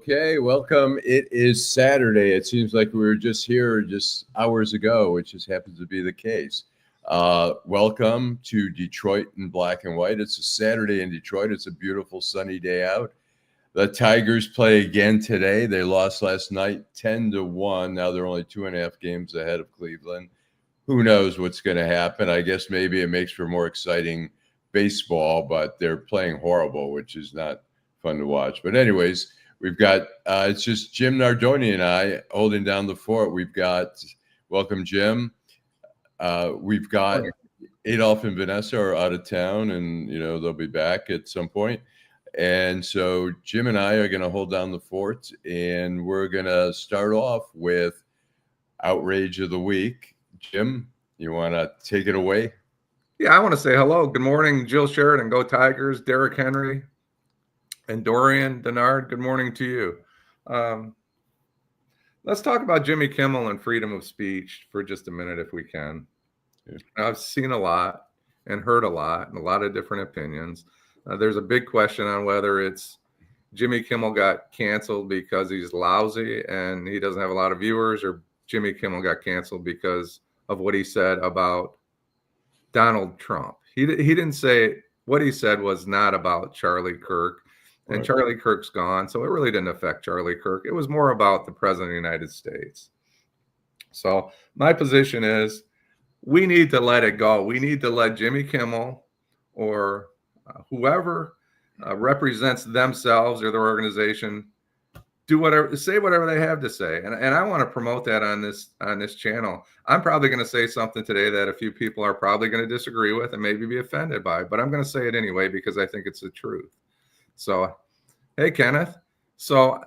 Okay, welcome. It is Saturday. It seems like we were just here just hours ago, which just happens to be the case. Welcome to Detroit in Black and White. It's a Saturday in Detroit. It's a beautiful sunny day out. The Tigers play again today. They lost last night 10-1. Now they're only 2.5 games ahead of Cleveland. Who knows what's going to happen? I guess maybe it makes for more exciting baseball, but they're playing horrible, which is not fun to watch. But anyways, we've got it's just Jim Nardone and I holding down the fort. We've got welcome, Jim. We've got Adolph and Vanessa are out of town, and they'll be back at some point. And so Jim and I are going to hold down the fort, and we're going to start off with Outrage of the Week. Jim, you want to take it away? Yeah, I want to say hello. Good morning, Jill Sheridan, Go Tigers, Derrick Henry, and Dorian Denard. Good morning to you. Let's talk about Jimmy Kimmel and freedom of speech for just a minute, if we can. I've seen a lot and heard a lot and a lot of different opinions. There's a big question on whether it's Jimmy Kimmel got canceled because he's lousy and he doesn't have a lot of viewers, or Jimmy Kimmel got canceled because of what he said about Donald Trump. He didn't say, what he said was not about Charlie Kirk, and right. Charlie Kirk's gone, so it really didn't affect Charlie Kirk. It was more about the president of the United States. So my position is we need to let it go. We need to let Jimmy Kimmel or whoever represents themselves or their organization say whatever they have to say, and I want to promote that on this channel. I'm probably going to say something today that a few people are probably going to disagree with and maybe be offended by, but I'm going to say it anyway because I think it's the truth. So, hey, Kenneth. So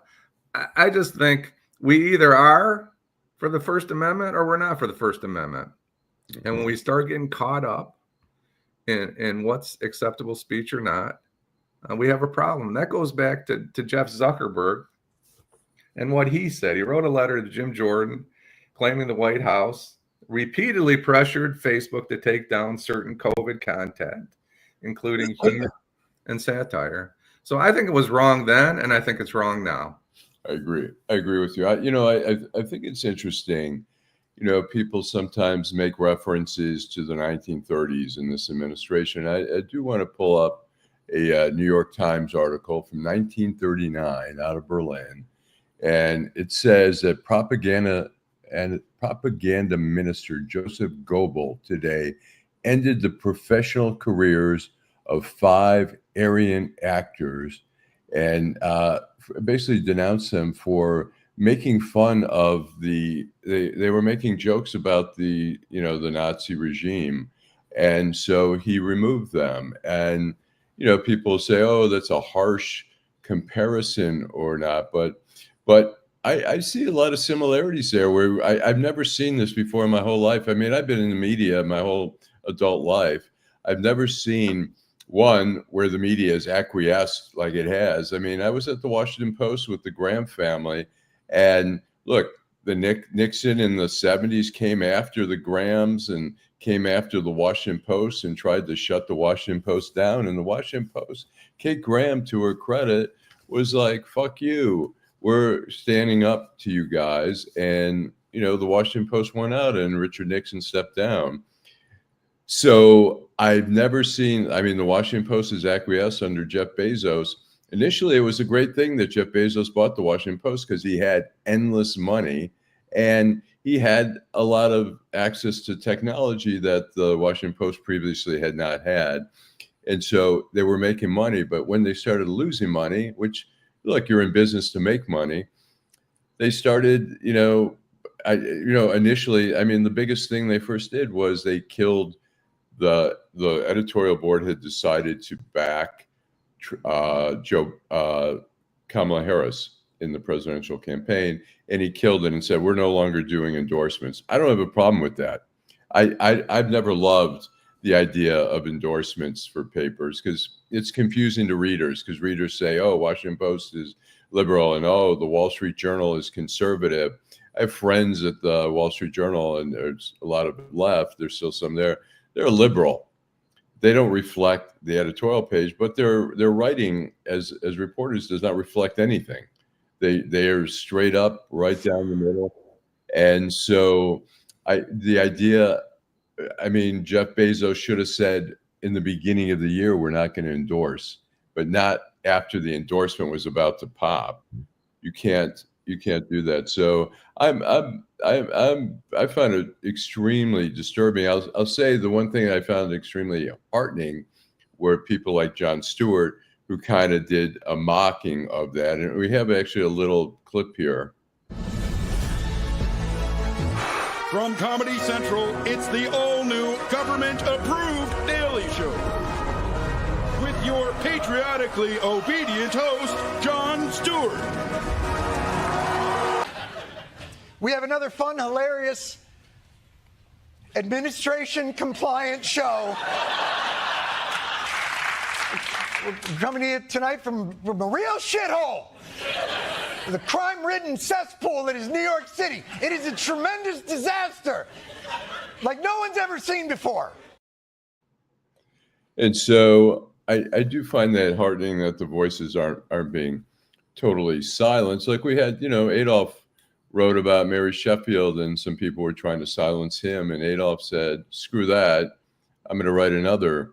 I just think we either are for the First Amendment or we're not for the First Amendment. And when we start getting caught up in what's acceptable speech or not, we have a problem. That goes back to Jeff Zuckerberg and what he said. He wrote a letter to Jim Jordan claiming the White House repeatedly pressured Facebook to take down certain COVID content, including humor and satire. So I think it was wrong then, and I think it's wrong now. I agree with you. I think it's interesting. People sometimes make references to the 1930s in this administration. I do want to pull up a New York Times article from 1939 out of Berlin. And it says that propaganda minister Joseph Goebbels today ended the professional careers of 5 Aryan actors and basically denounced them for making fun of they were making jokes about the Nazi regime. And so he removed them. And, people say, oh, that's a harsh comparison or not. But I see a lot of similarities there where I've never seen this before in my whole life. I mean, I've been in the media my whole adult life. I've never seen one where the media has acquiesced like it has. I mean, I was at the Washington Post with the Graham family, and look, the Nixon in the 70s came after the Grahams and came after the Washington Post and tried to shut the Washington Post down. And the Washington Post, Kate Graham, to her credit, was like, fuck you. We're standing up to you guys. And, the Washington Post went out and Richard Nixon stepped down. So I've never seen, the Washington Post is acquiesced under Jeff Bezos. Initially, it was a great thing that Jeff Bezos bought the Washington Post because he had endless money and he had a lot of access to technology that the Washington Post previously had not had. And so they were making money. But when they started losing money, which, look, you're in business to make money, they started, initially, the biggest thing they first did was they killed the editorial board had decided to back Kamala Harris in the presidential campaign, and he killed it and said, we're no longer doing endorsements. I don't have a problem with that. I've never loved the idea of endorsements for papers because it's confusing to readers, because readers say, oh, Washington Post is liberal and oh, the Wall Street Journal is conservative. I have friends at the Wall Street Journal, and there's a lot of it left. There's still some there. They're liberal. They don't reflect the editorial page, but their writing as reporters does not reflect anything. They are straight up, right down the middle. And so the idea, I mean, Jeff Bezos should have said in the beginning of the year, we're not going to endorse, but not after the endorsement was about to pop. You can't do that. So I find it extremely disturbing. I'll say the one thing I found extremely heartening were people like Jon Stewart, who kind of did a mocking of that. And we have actually a little clip here. From Comedy Central, it's the all-new government-approved Daily Show. With your patriotically obedient host, Jon Stewart. We have another fun, hilarious, administration-compliant show. We're coming to you tonight from a real shithole. The crime-ridden cesspool that is New York City. It is a tremendous disaster, like no one's ever seen before. And so I do find that heartening that the voices aren't being totally silenced. Like we had, Adolf wrote about Mary Sheffield, and some people were trying to silence him, and Adolf said, screw that, I'm going to write another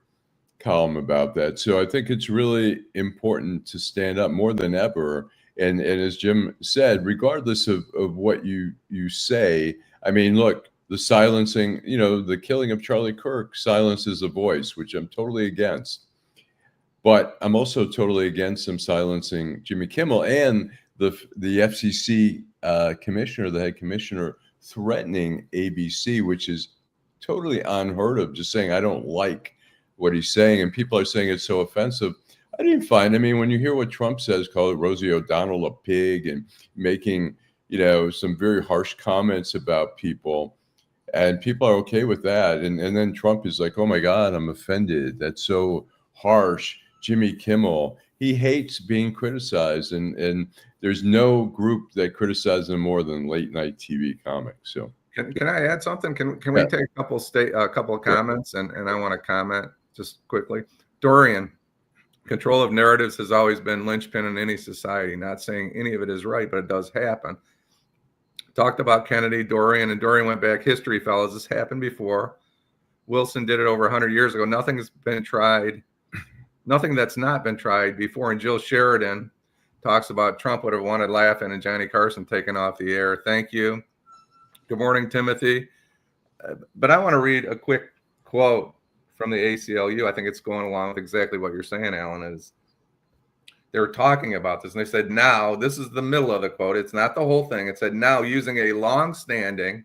column about that. So I think it's really important to stand up more than ever. And as Jim said, regardless of what you say, I mean, look, the silencing, the killing of Charlie Kirk silences the voice, which I'm totally against. But I'm also totally against them silencing Jimmy Kimmel and the FCC commissioner, the head commissioner, threatening ABC, which is totally unheard of, just saying, I don't like what he's saying. And people are saying it's so offensive. I mean, when you hear what Trump says, call it Rosie O'Donnell a pig, and making, some very harsh comments about people, and people are okay with that. And then Trump is like, oh my God, I'm offended. That's so harsh. Jimmy Kimmel, he hates being criticized, and there's no group that criticizes him more than late night TV comics. So can I add something? Can we take a couple of comments, and I want to comment just quickly. Dorian, control of narratives has always been linchpin in any society. Not saying any of it is right, but it does happen. Talked about Kennedy, Dorian, and Dorian went back history, fellas. This happened before. Wilson did it over 100 years ago. Nothing has been tried. Nothing that's not been tried before. And Jill Sheridan talks about Trump would have wanted laughing and Johnny Carson taken off the air. Thank you. Good morning, Timothy. But I want to read a quick quote from the ACLU. I think it's going along with exactly what you're saying, Allan. Is they were talking about this, and they said, now, this is the middle of the quote. It's not the whole thing. It said, now, using a long-standing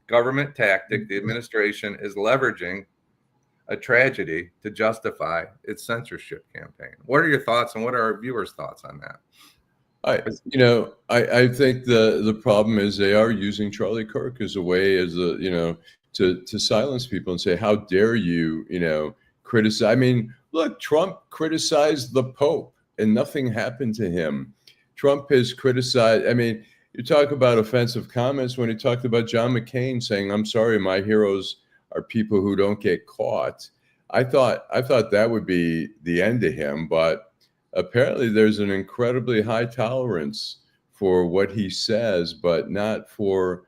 government tactic, the administration is leveraging a tragedy to justify its censorship campaign. What are your thoughts, and what are our viewers' thoughts on that? I think the problem is they are using Charlie Kirk as a way, to silence people and say, how dare you, criticize. I mean, look, Trump criticized the Pope and nothing happened to him. Trump has criticized, I mean, you talk about offensive comments when he talked about John McCain saying, I'm sorry, my heroes are people who don't get caught. I thought that would be the end of him, but apparently there's an incredibly high tolerance for what he says, but not for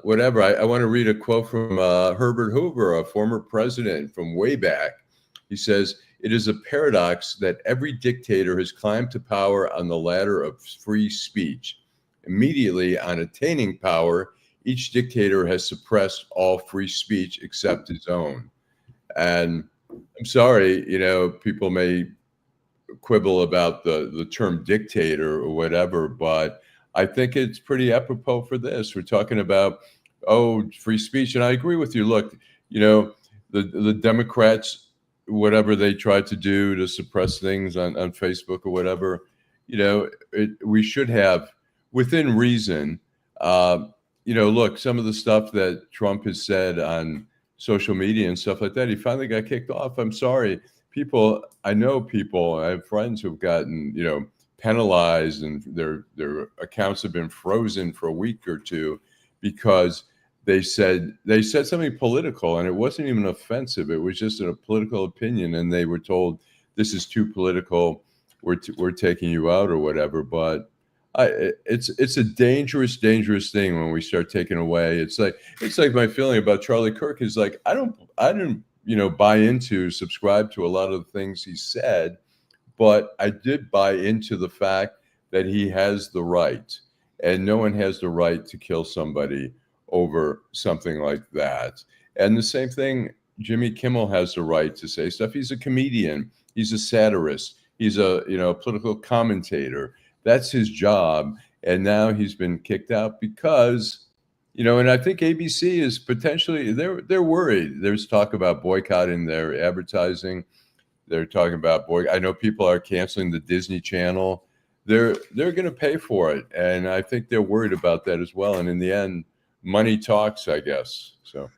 whatever. I want to read a quote from Herbert Hoover, a former president from way back. He says, it is a paradox that every dictator has climbed to power on the ladder of free speech. Immediately on attaining power, each dictator has suppressed all free speech except his own. And I'm sorry, people may quibble about the term dictator or whatever, but I think it's pretty apropos for this. We're talking about, free speech. And I agree with you. Look, the Democrats, whatever they try to do to suppress things on Facebook or whatever, we should have, within reason, look, some of the stuff that Trump has said on social media and stuff like that, he finally got kicked off. I'm sorry. I have friends who've gotten, penalized, and their accounts have been frozen for a week or two because they said something political, and it wasn't even offensive. It was just a political opinion, and they were told, this is too political. We're taking you out or whatever. But It's a dangerous thing when we start taking away. It's like my feeling about Charlie Kirk is like I didn't buy into, subscribe to a lot of the things he said, but I did buy into the fact that he has the right, and no one has the right to kill somebody over something like that. And the same thing, Jimmy Kimmel has the right to say stuff. He's a comedian. He's a satirist. He's a political commentator. That's his job. And now he's been kicked out because, and I think ABC is potentially they're worried. There's talk about boycotting their advertising. They're talking about I know people are canceling the Disney Channel. They're going to pay for it, and I think they're worried about that as well. And in the end, money talks, I guess. So,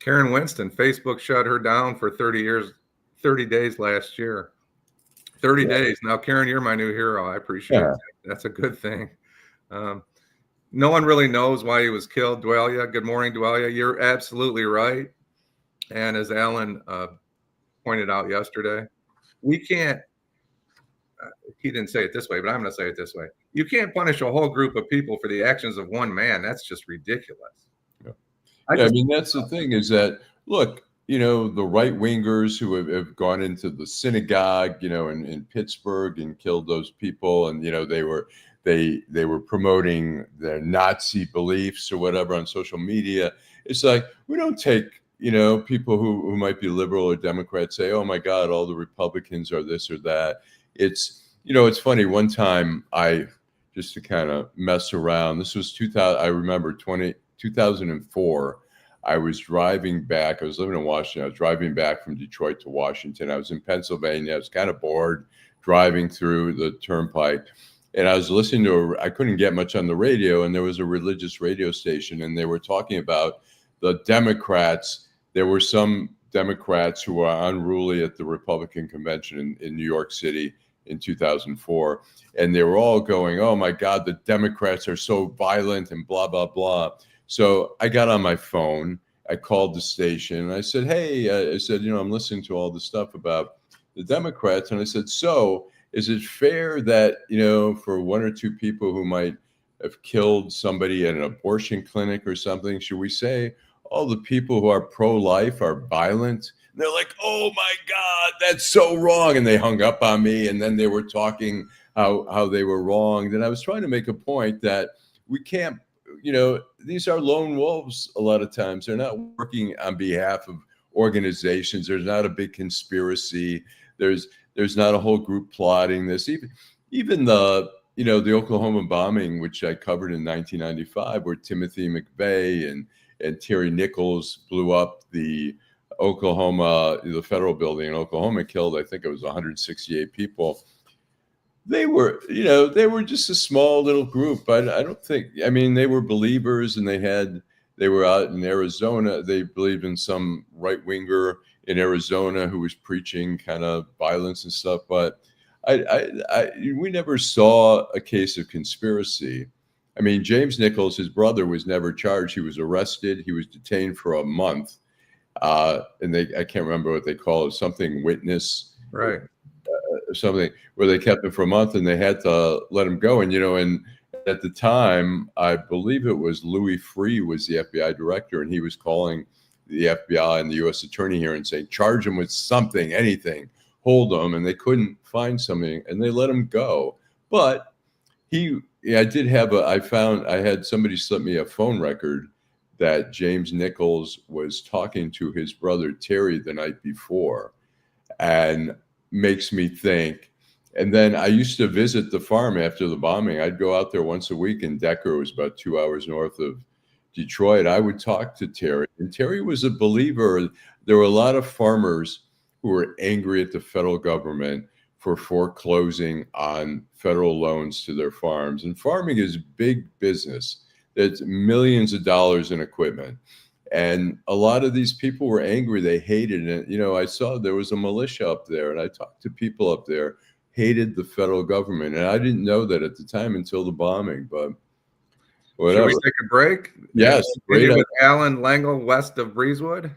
Karen Winston, Facebook shut her down for 30 days last year. 30 days. Now, Karen, you're my new hero. I appreciate it. That's a good thing. No one really knows why he was killed. Dwellia, good morning, Dwellia. You're absolutely right. And as Allan pointed out yesterday, we can't, he didn't say it this way, but I'm going to say it this way. You can't punish a whole group of people for the actions of one man. That's just ridiculous. I mean, that's the thing is that, look, the right wingers who have gone into the synagogue, in Pittsburgh and killed those people. And, they were promoting their Nazi beliefs or whatever on social media. It's like, we don't take, people who might be liberal or Democrat say, oh my God, all the Republicans are this or that. It's funny. One time just to kind of mess around, this was 2000, I remember 2004. I was driving back. I was living in Washington. I was driving back from Detroit to Washington. I was in Pennsylvania. I was kind of bored driving through the turnpike. And I was listening I couldn't get much on the radio. And there was a religious radio station. And they were talking about the Democrats. There were some Democrats who were unruly at the Republican convention in New York City in 2004. And they were all going, oh, my God, the Democrats are so violent and blah, blah, blah. So I got on my phone, I called the station, and I said, hey, I'm listening to all this stuff about the Democrats. And I said, so is it fair that, for one or two people who might have killed somebody at an abortion clinic or something, should we say all the people who are pro-life are violent? And they're like, oh my God, that's so wrong. And they hung up on me. And then they were talking how they were wrong. Then I was trying to make a point that we can't, these are lone wolves a lot of times. They're not working on behalf of organizations. There's not a big conspiracy. There's not a whole group plotting this. Even the Oklahoma bombing, which I covered in 1995, where Timothy McVeigh and Terry Nichols blew up the federal building in Oklahoma, killed, I think it was 168 people. They were just a small little group. I don't think, they were believers, and they were out in Arizona. They believed in some right winger in Arizona who was preaching kind of violence and stuff. But we never saw a case of conspiracy. James Nichols, his brother, was never charged. He was arrested. He was detained for a month. And I can't remember what they call it, something witness. Right. Something where they kept him for a month and they had to let him go. And, and at the time, I believe it was Louis Freeh was the FBI director, and he was calling the FBI and the U.S. attorney here and saying, charge him with something, anything, hold him. And they couldn't find something, and they let him go. But I had somebody slip me a phone record that James Nichols was talking to his brother Terry the night before, and makes me think. And then I used to visit the farm after the bombing. I'd go out there once a week in Decker. It was about 2 hours north of Detroit. I would talk to Terry, and Terry was a believer. There were a lot of farmers who were angry at the federal government for foreclosing on federal loans to their farms. And farming is big business. It's millions of dollars in equipment. And a lot of these people were angry. They hated it. I saw there was a militia up there, and I talked to people up there, hated the federal government. And I didn't know that at the time until the bombing, but whatever. Should we take a break? Yes. With Allan Lengel west of Breezewood?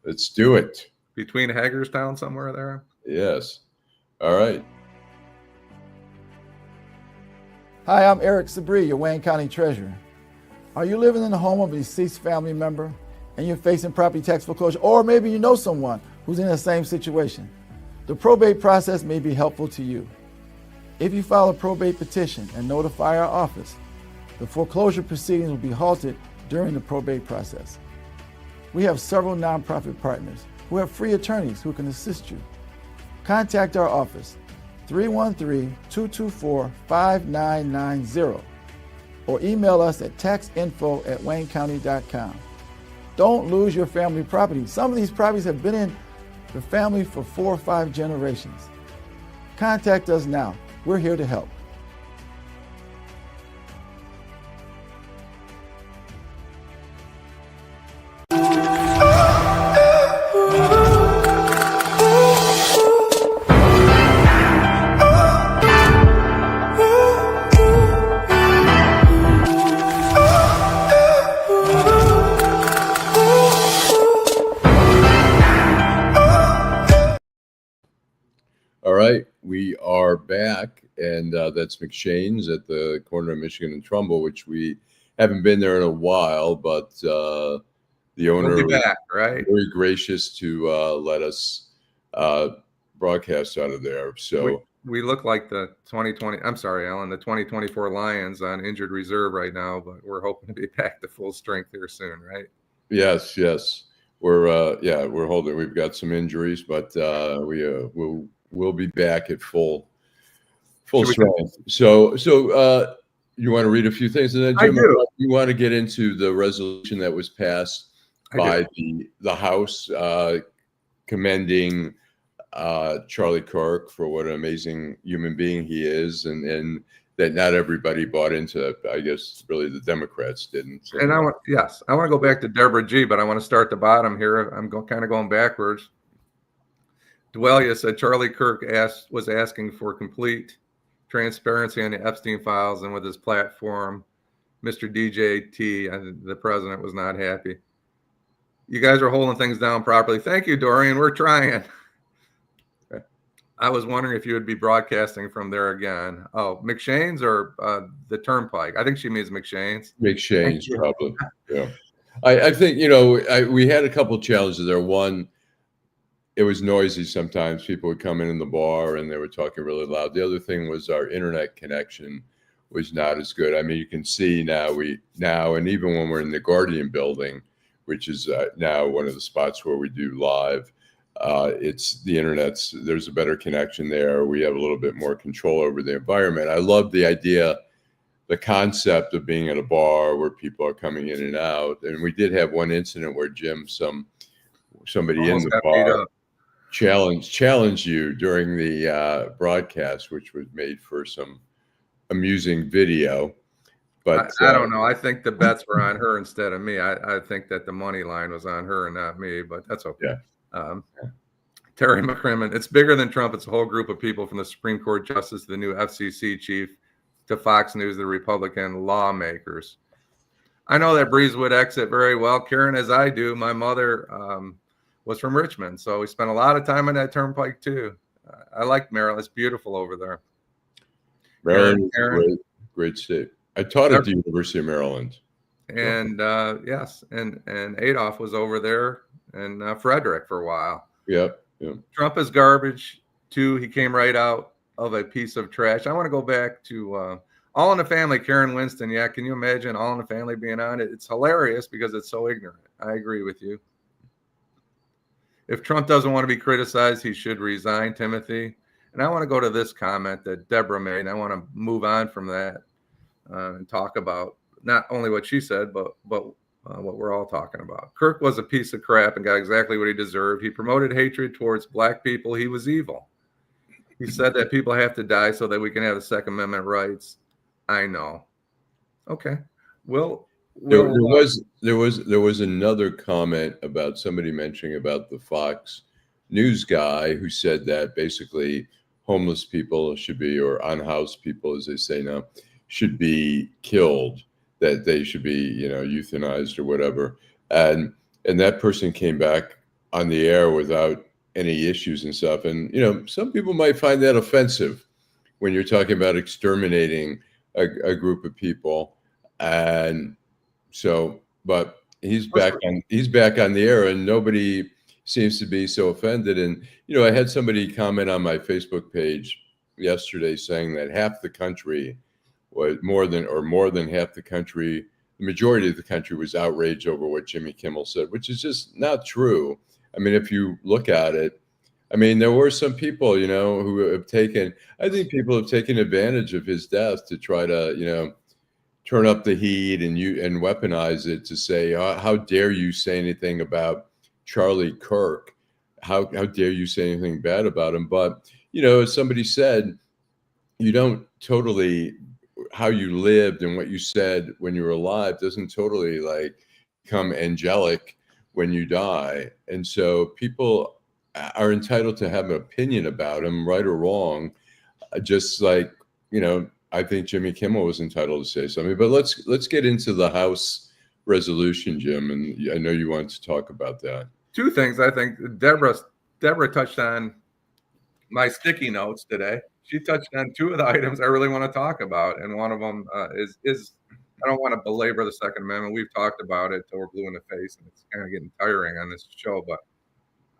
Let's do it. Between Hagerstown, somewhere there? Yes. All right. Hi, I'm Eric Sabri, your Wayne County Treasurer. Are you living in the home of a deceased family member and you're facing property tax foreclosure, or maybe you know someone who's in the same situation? The probate process may be helpful to you. If you file a probate petition and notify our office, the foreclosure proceedings will be halted during the probate process. We have several nonprofit partners who have free attorneys who can assist you. Contact our office, 313-224-5990, or email us at taxinfo@waynecounty.com. Don't lose your family property. Some of these properties have been in the family for 4 or 5 generations. Contact us now. We're here to help. All right, we are back, and that's McShane's at the corner of Michigan and Trumbull, which we haven't been there in a while, but the owner We'll be was back, right? very gracious to let us broadcast out of there. So We look like the 2020, I'm sorry, Allan, the 2024 Lions on injured reserve right now, but we're hoping to be back to full strength here soon, right? yes, we're holding. We've got some injuries, but we'll be back at full strength. So you want to read a few things, and then I Jim, do. you want to get into the resolution that was passed by the House commending Charlie Kirk for what an amazing human being he is, and that not everybody bought into it. I guess really the Democrats didn't. So. And I want to go back to Deborah G, but I want to start the bottom here. I'm kind of going backwards. Dwellia said Charlie Kirk was asking for complete transparency on the Epstein files, and with his platform, Mr. DJT, the president, was not happy. You guys are holding things down properly. Thank you, Dorian. We're trying. I was wondering if you would be broadcasting from there again. Oh, McShane's or the Turnpike? I think she means McShane's. McShane's probably. Yeah, I think we had a couple of challenges there. One, it was noisy sometimes. People would come in the bar and they were talking really loud. The other thing was our internet connection was not as good. I mean, you can see now, and even when we're in the Guardian building, which is now one of the spots where we do live, it's the internet's, there's a better connection there. We have a little bit more control over the environment. I love the idea, the concept of being at a bar where people are coming in and out. And we did have one incident where somebody in the bar challenged you during the broadcast, which was made for some amusing video. But I don't know. I think the bets were on her instead of me. I think that the money line was on her and not me, but that's okay. Yeah. Terry McCrimmon, it's bigger than Trump. It's a whole group of people, from the Supreme Court justice to the new FCC chief to Fox News, the Republican lawmakers. I know that Breezewood exit very well, Karen, as I do. My mother was from Richmond, so we spent a lot of time on that turnpike too. I like Maryland. It's beautiful over there. Maryland is a great state. I taught at the University of Maryland. And yes, and Adolph was over there, and Frederick for a while. Yep. Trump is garbage too. He came right out of a piece of trash. I want to go back to All in the Family, Karen Winston. Yeah, can you imagine All in the Family being on it? It's hilarious because it's so ignorant. I agree with you. If Trump doesn't want to be criticized, he should resign, Timothy. And I want to go to this comment that Deborah made, and I want to move on from that and talk about not only what she said, but what we're all talking about. Kirk was a piece of crap and got exactly what he deserved. He promoted hatred towards black people. He was evil. He said that people have to die so that we can have the Second Amendment rights. I know. Okay. There was another comment about somebody mentioning about the Fox News guy who said that basically homeless people should be, or unhoused people, as they say now, should be killed, that they should be, euthanized or whatever. And that person came back on the air without any issues and stuff. And, some people might find that offensive when you're talking about exterminating a group of people, and so, but he's back on the air, and nobody seems to be so offended. And I had somebody comment on my Facebook page yesterday saying that half the country was more than half the country, the majority of the country was outraged over what Jimmy Kimmel said, which is just not true. I mean, if you look at it, I mean, there were some people, who have taken, I think people have taken advantage of his death to try to, turn up the heat and weaponize it to say, how dare you say anything about Charlie Kirk? How dare you say anything bad about him? But, as somebody said, you don't totally, how you lived and what you said when you were alive doesn't totally like become angelic when you die. And so people are entitled to have an opinion about him, right or wrong, just like, I think Jimmy Kimmel was entitled to say something. But let's get into the House resolution, Jim, and I know you want to talk about that. Two things I think Deborah touched on my sticky notes today. She touched on two of the items I really want to talk about, and one of them is I don't want to belabor the Second Amendment. We've talked about it till we're blue in the face, and it's kind of getting tiring on this show. But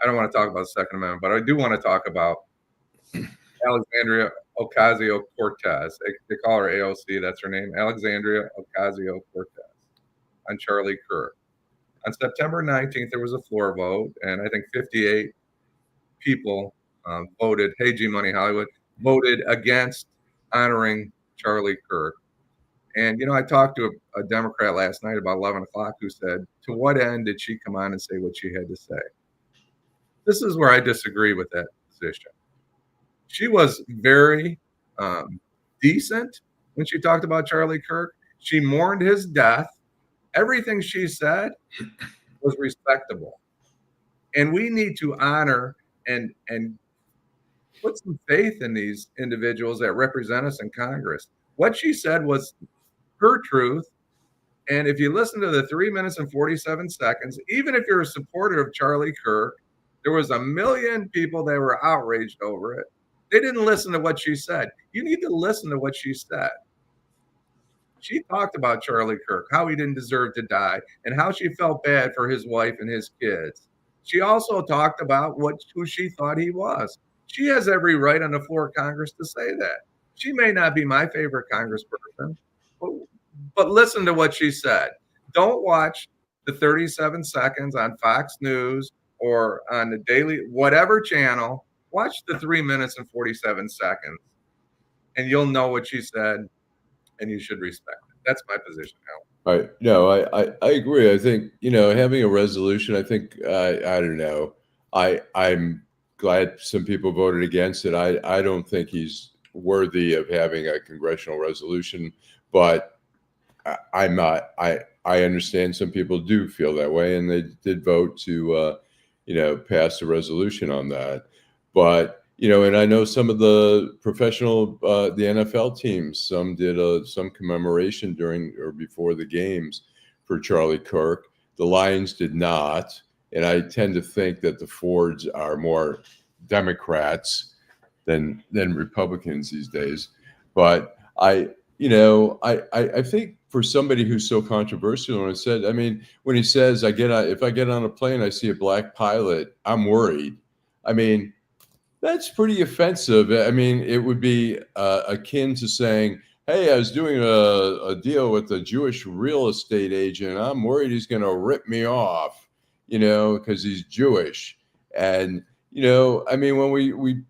I don't want to talk about the Second Amendment. But I do want to talk about Alexandria Ocasio-Cortez. They call her AOC. That's her name, Alexandria Ocasio-Cortez, on Charlie Kirk. On September 19th, there was a floor vote, and I think 58 people voted. Hey, G Money Hollywood voted against honoring Charlie Kirk. And, I talked to a Democrat last night about 11 o'clock who said, to what end did she come on and say what she had to say? This is where I disagree with that position. She was very decent when she talked about Charlie Kirk. She mourned his death. Everything she said was respectable. And we need to honor and put some faith in these individuals that represent us in Congress. What she said was her truth. And if you listen to the 3 minutes and 47 seconds, even if you're a supporter of Charlie Kirk, there was 1 million people that were outraged over it. They didn't listen to what she said. You need to listen to what she said. She talked about Charlie Kirk, how he didn't deserve to die, and how she felt bad for his wife and his kids. She also talked about who she thought he was. She has every right on the floor of Congress to say that. She may not be my favorite congressperson, but listen to what she said. Don't watch the 37 seconds on Fox News or on the Daily, whatever channel. Watch the 3 minutes and 47 seconds, and you'll know what she said, and you should respect it. That's my position, Allan. No, I agree. I think, having a resolution, I think, I don't know. I'm glad some people voted against it. I don't think he's worthy of having a congressional resolution, but I'm not. I understand some people do feel that way, and they did vote to, pass a resolution on that. But, and I know some of the professional, the NFL teams, some did some commemoration during or before the games for Charlie Kirk. The Lions did not. And I tend to think that the Fords are more Democrats than Republicans these days. But I think for somebody who's so controversial, and said, I mean, when he says, if I get on a plane, I see a black pilot, I'm worried. I mean, that's pretty offensive. I mean, it would be akin to saying, hey, I was doing a deal with a Jewish real estate agent. I'm worried he's going to rip me off, because he's Jewish. And, I mean, when we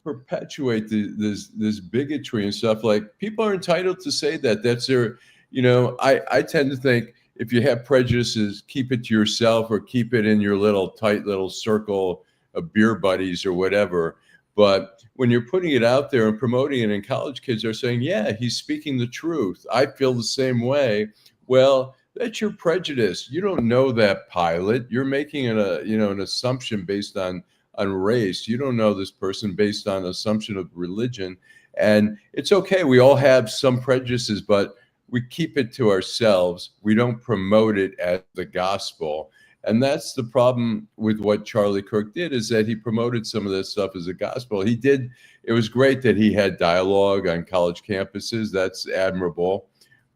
perpetuate this bigotry and stuff, like, people are entitled to say that. That's their, I tend to think if you have prejudices, keep it to yourself or keep it in your tight little circle of beer buddies or whatever. But when you're putting it out there and promoting it, and college kids are saying, yeah, he's speaking the truth, I feel the same way. Well, that's your prejudice. You don't know that pilot. You're making an assumption based on race. You don't know this person based on assumption of religion. And it's okay. We all have some prejudices, but we keep it to ourselves. We don't promote it as the gospel. And that's the problem with what Charlie Kirk did, is that he promoted some of this stuff as a gospel. He did. It was great that he had dialogue on college campuses. That's admirable.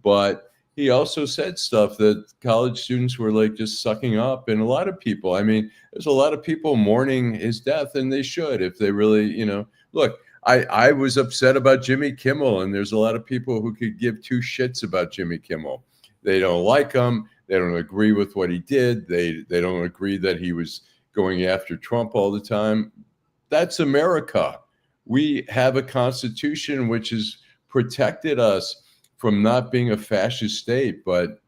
But he also said stuff that college students were like just sucking up. And a lot of people, I mean, there's a lot of people mourning his death, and they should, if they really, look, I was upset about Jimmy Kimmel, and there's a lot of people who could give two shits about Jimmy Kimmel. They don't like him. They don't agree with what he did. They don't agree that he was going after Trump all the time. That's America. We have a constitution which has protected us from not being a fascist state, but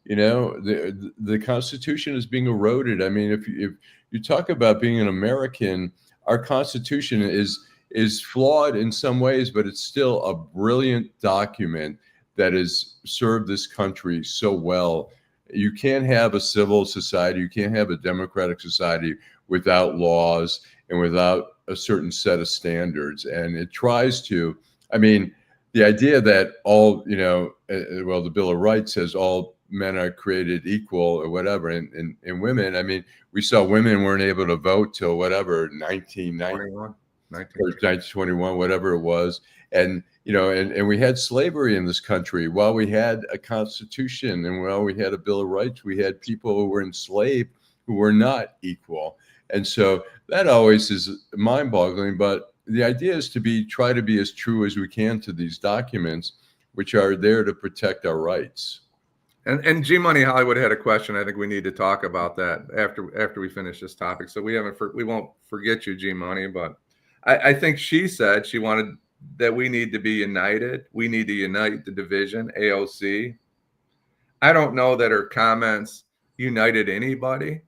the Constitution is being eroded. I mean, if you talk about being an American, our Constitution is flawed in some ways, but it's still a brilliant document that has served this country so well. You can't have a civil society, you can't have a democratic society without laws and without a certain set of standards. And it tries to, I mean, the idea that all, the Bill of Rights says all men are created equal or whatever, and women, I mean, we saw women weren't able to vote till whatever, 1921, whatever it was. And, and we had slavery in this country. While we had a constitution and while we had a Bill of Rights, we had people who were enslaved who were not equal. And so that always is mind-boggling. But the idea is to try to be as true as we can to these documents, which are there to protect our rights. And G Money Hollywood had a question. I think we need to talk about that after we finish this topic. So we won't forget you, G Money. But I think she said she wanted that we need to be united. We need to unite the division, AOC. I don't know that her comments united anybody,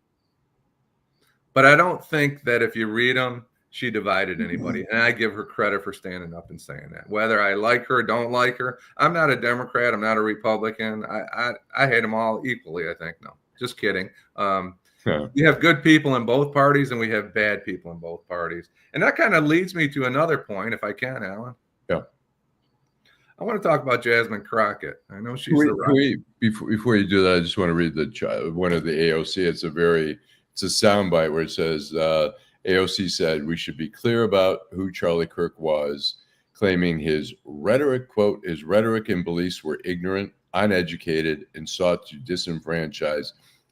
but I don't think that if you read them, she divided anybody. And I give her credit for standing up and saying that. Whether I like her or don't like her, I'm not a Democrat. I'm not a Republican. I hate them all equally, I think. No, just kidding. We have good people in both parties and we have bad people in both parties. And that kind of leads me to another point, if I can, Allan. Yeah. I want to talk about Jasmine Crockett. I know she's before you do that, I just want to read one of the AOC. It's a soundbite where it says, AOC said, "We should be clear about who Charlie Kirk was," claiming his rhetoric, quote, "his rhetoric and beliefs were ignorant, uneducated, and sought to disenfranchise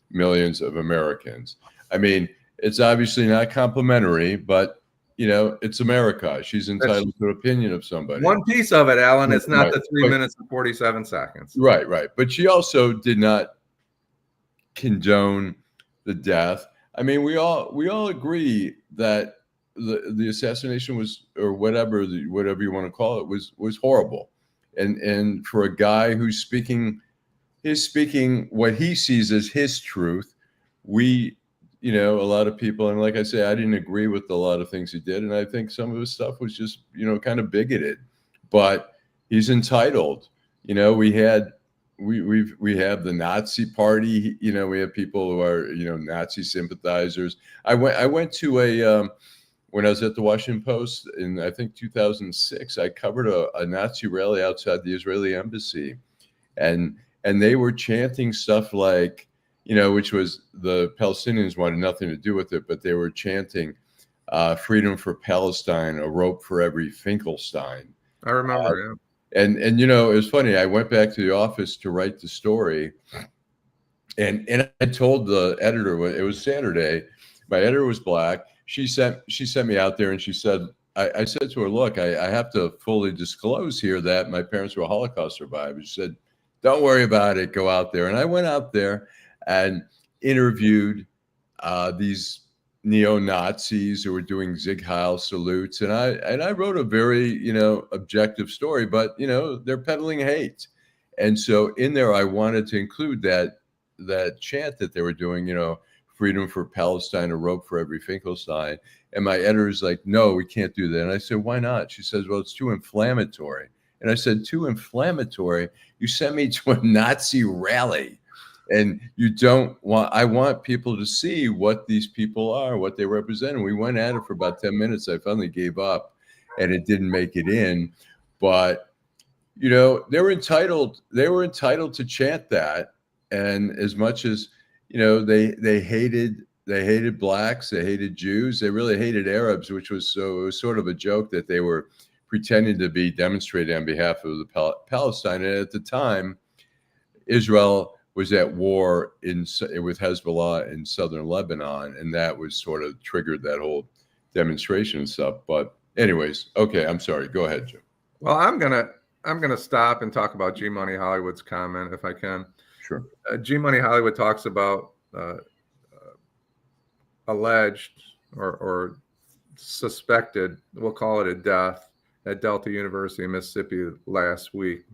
millions of Americans." I mean, it's obviously not complimentary, but, it's America. She's entitled to an opinion of somebody. One piece of it, Allan. It's not Right. the 3 minutes and 47 seconds. Right. But she also did not condone the death. I mean, we all agree that the assassination was, or whatever you want to call it, was horrible, and for a guy who's speaking what he sees as his truth, a lot of people, and like I say, I didn't agree with a lot of things he did, and I think some of his stuff was just kind of bigoted, but he's entitled. We have the Nazi party. We have people who are, Nazi sympathizers. I went to when I was at the Washington Post in, I think, 2006, I covered a Nazi rally outside the Israeli embassy. And they were chanting stuff like, which was, the Palestinians wanted nothing to do with it, but they were chanting freedom for Palestine, a rope for every Finkelstein. I remember, yeah. And it was funny. I went back to the office to write the story, and I told the editor, it was Saturday. My editor was black. She sent me out there, and she said, I said to her, "Look, I have to fully disclose here that my parents were Holocaust survivors." She said, "Don't worry about it. Go out there." And I went out there and interviewed these neo-Nazis who were doing Sieg Heil salutes, and I wrote a very objective story, but they're peddling hate, and so in there I wanted to include that chant that they were doing, freedom for Palestine, a rope for every Finkelstein, and my editor's like, "No, we can't do that." And I said, "Why not?" She says, "Well, it's too inflammatory." And I said, "Too inflammatory? You sent me to a Nazi rally. And I want people to see what these people are, what they represent." And we went at it for about 10 minutes. I finally gave up and it didn't make it in. But, they were entitled to chant that. And as much as, they hated blacks, they hated Jews, they really hated Arabs, which was so it was sort of a joke that they were pretending to be demonstrating on behalf of the Palestine. And at the time, Israel was at war with Hezbollah in southern Lebanon, and that was sort of triggered that whole demonstration and stuff. But anyways, okay, I'm sorry. Go ahead, Joe. Well, I'm gonna stop and talk about G Money Hollywood's comment if I can. Sure. G Money Hollywood talks about alleged or suspected, we'll call it a death at Delta University in Mississippi last week.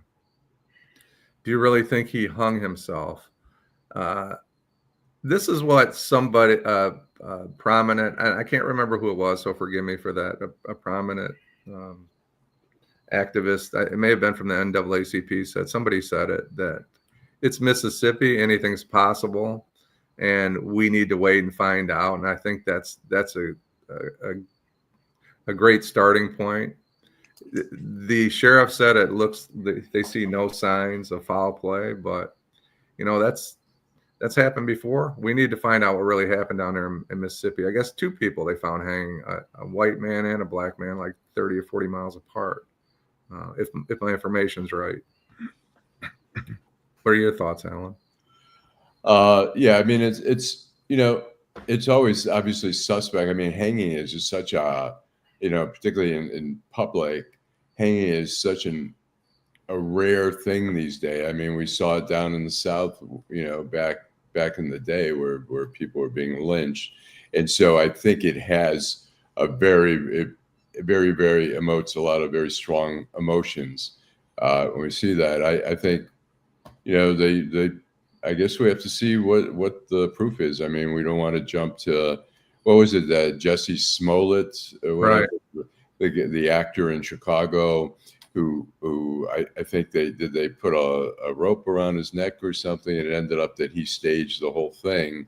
Do you really think he hung himself? This is what somebody prominent, and I can't remember who it was, so forgive me for that, a prominent activist, it may have been from the NAACP, somebody said it, that it's Mississippi, anything's possible, and we need to wait and find out. And I think that's a great starting point. The sheriff said they see no signs of foul play, but that's happened before. We need to find out what really happened down there in Mississippi. I guess 2 people they found hanging, a white man and a black man, like 30 or 40 miles apart. If my information's right. What are your thoughts, Allan? Yeah, I mean, it's always obviously suspect. I mean, hanging is just such a, particularly in public, hanging is such a rare thing these days. I mean, we saw it down in the South, back in the day where people were being lynched. And so I think it has it very, very emotes a lot of very strong emotions. When we see that, I think, I guess we have to see what the proof is. I mean, we don't want to jump to, what was it, Jesse Smollett, Right? The actor in Chicago, who I think they put a rope around his neck or something, and it ended up that he staged the whole thing.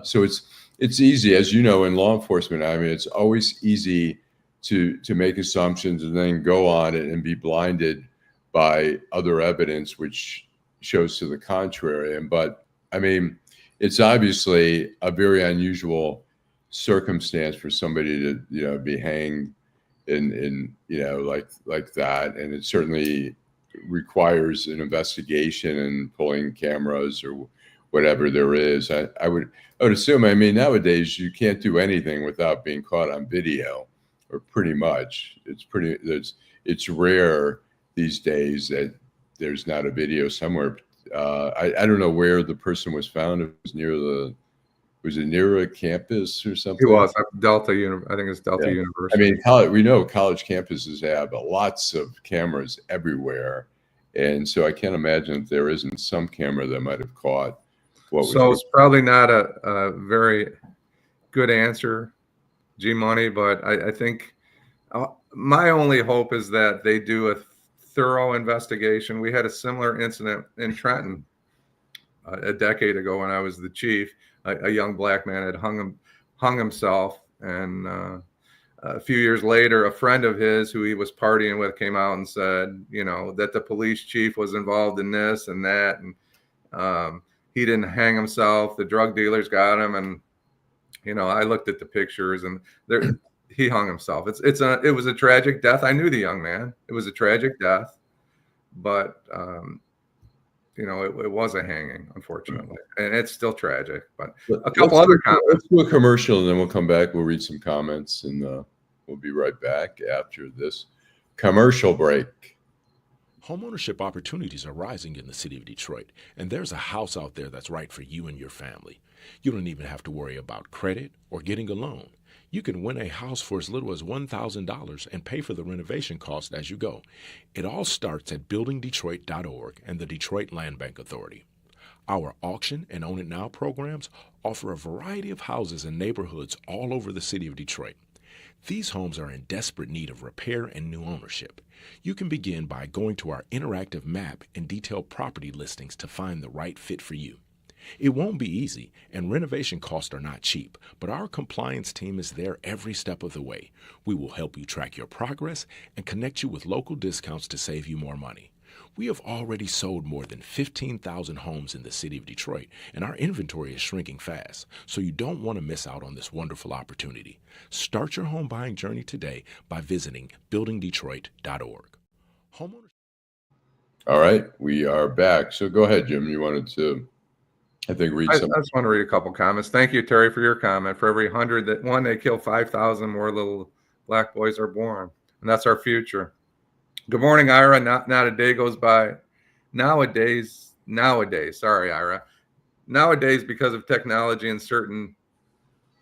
So it's easy, as you know, in law enforcement. I mean, it's always easy to make assumptions and then go on it and be blinded by other evidence, which shows to the contrary. But I mean, it's obviously a very unusual circumstance for somebody to, be hanged in like that. And it certainly requires an investigation and pulling cameras or whatever there is. I would assume, I mean, nowadays you can't do anything without being caught on video, or pretty much. It's rare these days that there's not a video somewhere. I don't know where the person was found. It was was it near a campus or something? He was at Delta. I think it's Delta University. I mean, we know college campuses have lots of cameras everywhere, and so I can't imagine if there isn't some camera that might have caught what was. So it's probably not a very good answer, G Money, but I think my only hope is that they do a thorough investigation. We had a similar incident in Trenton a decade ago when I was the chief. A young black man had hung himself, and a few years later, a friend of his who he was partying with came out and said, that the police chief was involved in this and that, and he didn't hang himself. The drug dealers got him, and I looked at the pictures, and he hung himself. It was a tragic death. I knew the young man. It was a tragic death, but it was a hanging, unfortunately, and it's still tragic. But a couple other comments. Let's do a commercial, and then we'll come back. We'll read some comments, and we'll be right back after this commercial break. Homeownership opportunities are rising in the city of Detroit, and there's a house out there that's right for you and your family. You don't even have to worry about credit or getting a loan. You can win a house for as little as $1,000 and pay for the renovation cost as you go. It all starts at buildingdetroit.org and the Detroit Land Bank Authority. Our auction and Own It Now programs offer a variety of houses in neighborhoods all over the city of Detroit. These homes are in desperate need of repair and new ownership. You can begin by going to our interactive map and detailed property listings to find the right fit for you. It won't be easy, and renovation costs are not cheap, but our compliance team is there every step of the way. We will help you track your progress and connect you with local discounts to save you more money. We have already sold more than 15,000 homes in the city of Detroit, and our inventory is shrinking fast, so you don't want to miss out on this wonderful opportunity. Start your home buying journey today by visiting buildingdetroit.org. Homeowners. All right, we are back. So go ahead, Jim. You wanted to, I think, read I some. just want to read a couple comments. Thank you, Terry, for your comment. For every 100 that one, they kill 5,000 more little black boys are born, and that's our future. Good morning, Ira. Not a day goes by. Nowadays, sorry, Ira. Nowadays, because of technology and certain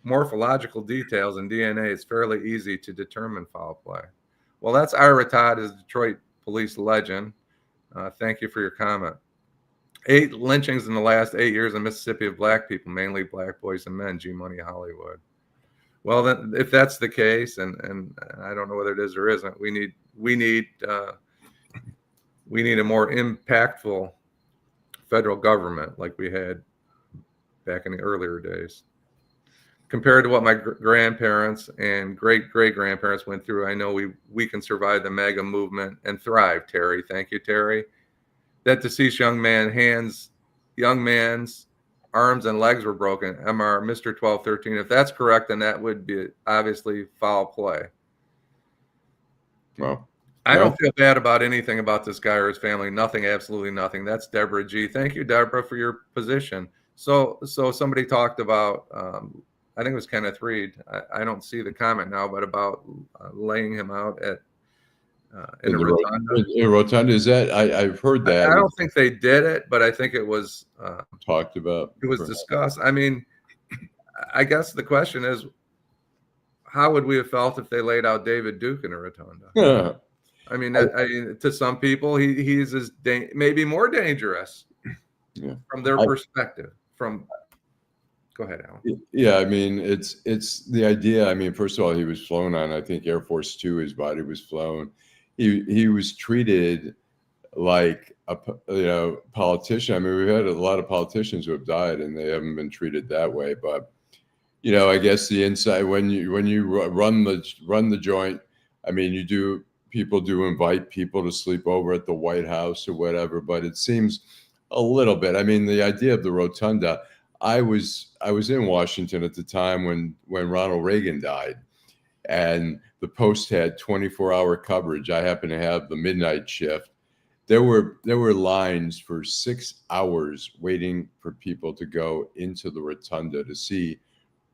morphological details in DNA, it's fairly easy to determine foul play. Well, that's Ira Todd, is Detroit police legend. Thank you for your comment. 8 lynchings in the last 8 years in Mississippi of black people, mainly black boys and men, G Money Hollywood. Well, then, if that's the case, and I don't know whether it is or isn't, we need a more impactful federal government like we had back in the earlier days. Compared to what my grandparents and great-great-grandparents went through, I know we can survive the MAGA movement and thrive, Terry. Thank you, Terry. That deceased young man's arms and legs were broken. MR, Mr. 1213. If that's correct, then that would be obviously foul play. Well, I don't feel bad about anything about this guy or his family. Nothing, absolutely nothing. That's Deborah G. Thank you, Deborah, for your position. So somebody talked about, I think it was Kenneth Reed. I don't see the comment now, but about laying him out at in the rotunda. In rotunda, is that? I've heard that. I don't think they did it, but I think it was talked about. It was discussed. I mean, I guess the question is, how would we have felt if they laid out David Duke in a rotunda? Yeah. I mean, to some people, he's maybe more dangerous from their perspective. Go ahead, Allan. Yeah, I mean, it's the idea. I mean, first of all, he was flown on, I think, Air Force Two. His body was flown. He was treated like a politician. I mean, we've had a lot of politicians who have died, and they haven't been treated that way. But I guess the inside when you run the joint, I mean, people do invite people to sleep over at the White House or whatever. But it seems a little bit. I mean, the idea of the rotunda. I was in Washington at the time when Ronald Reagan died, and the Post had 24-hour coverage. I happened to have the midnight shift. There were lines for 6 hours waiting for people to go into the rotunda to see